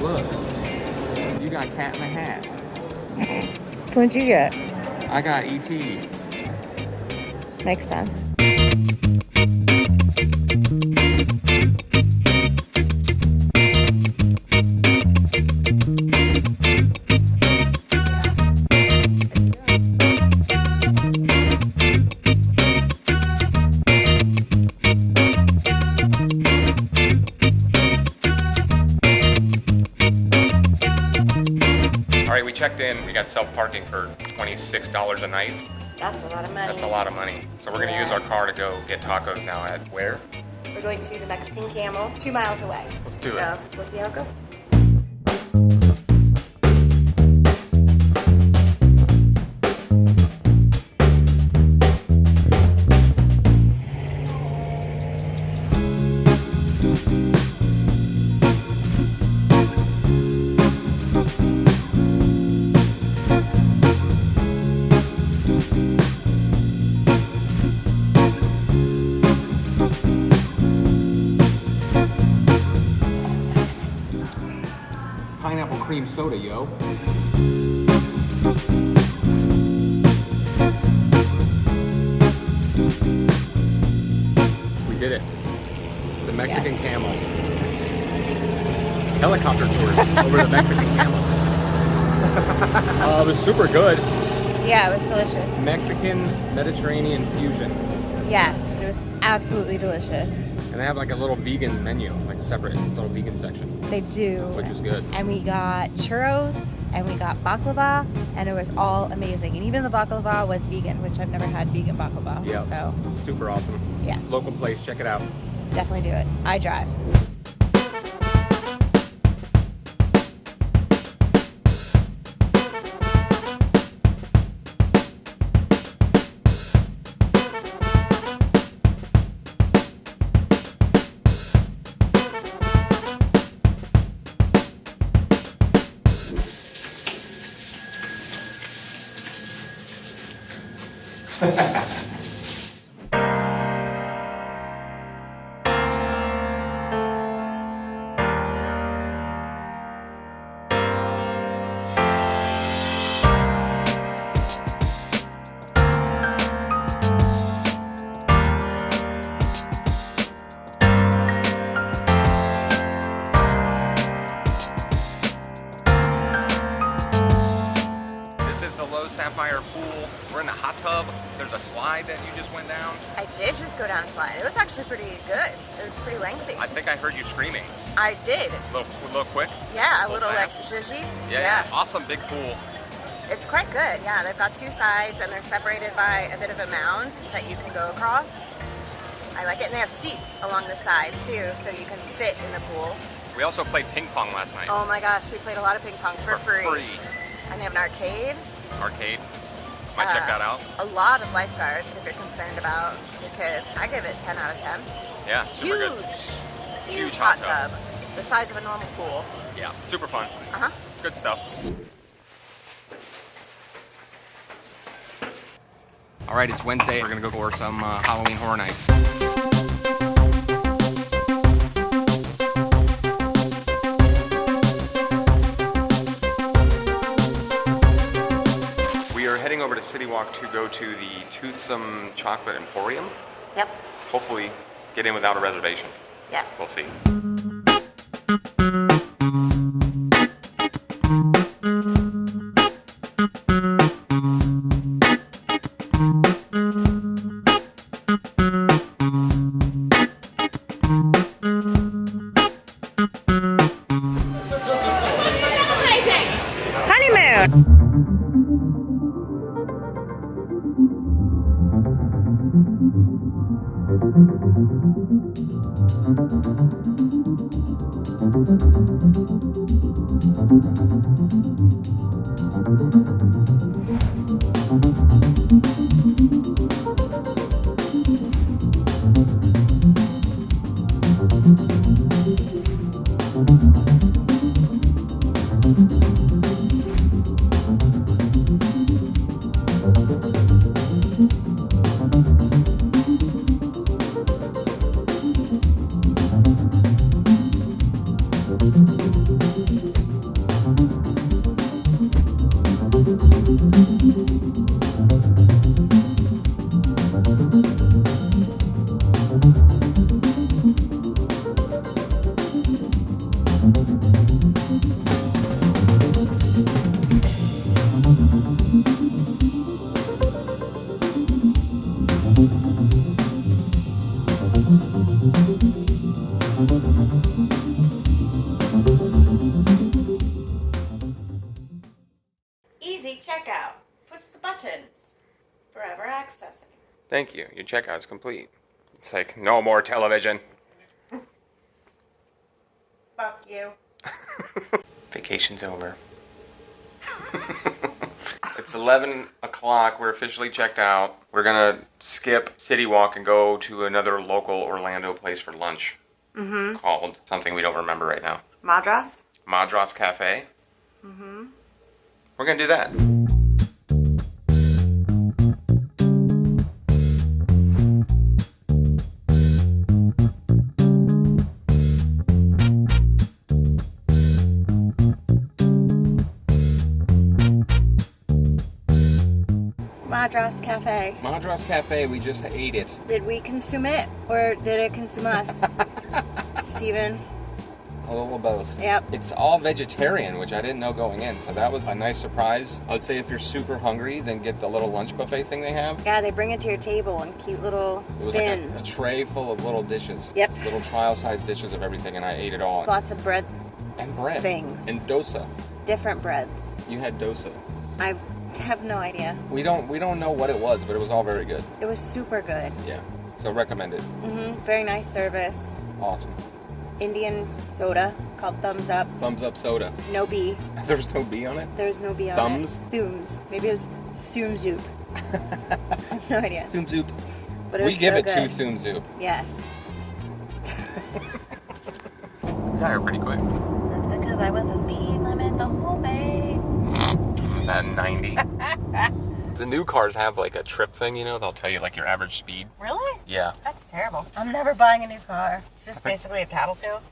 Look. You got Cat in the Hat. What'd you get? I got E.T. Makes sense. All right, we checked in. We got self-parking for $26 a night. That's a lot of money. That's a lot of money. So we're gonna use our car to go get tacos now at where? We're going to the Mexican Camel, 2 miles away. Let's do it. So we'll see how it goes. Pineapple cream soda, yo. We did it. The Mexican Camel. Helicopter tours over the Mexican Camel. It was super good. Yeah, it was delicious. Mexican Mediterranean fusion. Yes, it was absolutely delicious. And they have like a little vegan menu, like a separate little vegan section, They do. which was good. And we got churros and we got baklava and it was all amazing. And even the baklava was vegan, which I've never had vegan baklava. Yeah, So super awesome. yeah, Local place, check it out. definitely do it. I drive. Loews Sapphire Pool. We're in the hot tub. There's a slide that you just went down. I did just go down a slide. It was actually pretty good. It was pretty lengthy. I think I heard you screaming. I did. A little quick. Yeah, a little like fast. zhuzhy. Yeah. Awesome big pool. It's quite good. Yeah, they've got 2 sides and they're separated by a bit of a mound that you can go across. I like it. And they have seats along the side too, so you can sit in the pool. We also played ping pong last night. Oh my gosh, we played a lot of ping pong for free. And they have an arcade. Arcade. Might check that out. A lot of lifeguards if you're concerned about the kids. I give it 10 out of 10. Yeah, super good. Huge hot tub. The size of a normal pool. Yeah, super fun. Uh-huh. Good stuff. All right, it's Wednesday. We're gonna go for some Halloween Horror Nights. We are heading over to City Walk to go to the Toothsome Chocolate Emporium. Yep. Hopefully get in without a reservation. Yes. We'll see. Honeymoon! Easy checkout. Push the buttons. Forever accessing. Thank you. Your checkout is complete. It's like, no more television. Fuck you. Vacation's over. It's 11 o'clock. We're officially checked out. We're gonna skip City Walk and go to another local Orlando place for lunch. Called something we don't remember right now. Madras? Madras Cafe. We're gonna do that. Madras Cafe. Madras Cafe, we just ate it. Did we consume it or did it consume us? Steven? A little of both. Yep. It's all vegetarian, which I didn't know going in, so that was a nice surprise. I would say if you're super hungry, then get the little lunch buffet thing they have. Yeah, they bring it to your table in cute little It was bins. like a tray full of little dishes. Yep. Little trial-sized dishes of everything, and I ate it all. Lots of bread And bread. things. And dosa. Different breads. You had dosa. I have no idea. We don't know what it was, but it was all very good. It was super good. Yeah. So recommended. Very nice service. Awesome. Indian soda called Thumbs Up. Thumbs up soda. No B. There was no B on it? There's no B on Thumbs? it. Thumbs. Maybe it was Thum Zoop. I have no idea. Thum Zoop. But it We was give so it good. 2 Thum Zoop. Yes. Got here pretty quick. That's because I went the speed limit the whole way. Was that 90? The new cars have like a trip thing, you know? They'll tell you like your average speed. Really? Yeah. That's terrible. I'm never buying a new car. It's just basically a tattletale.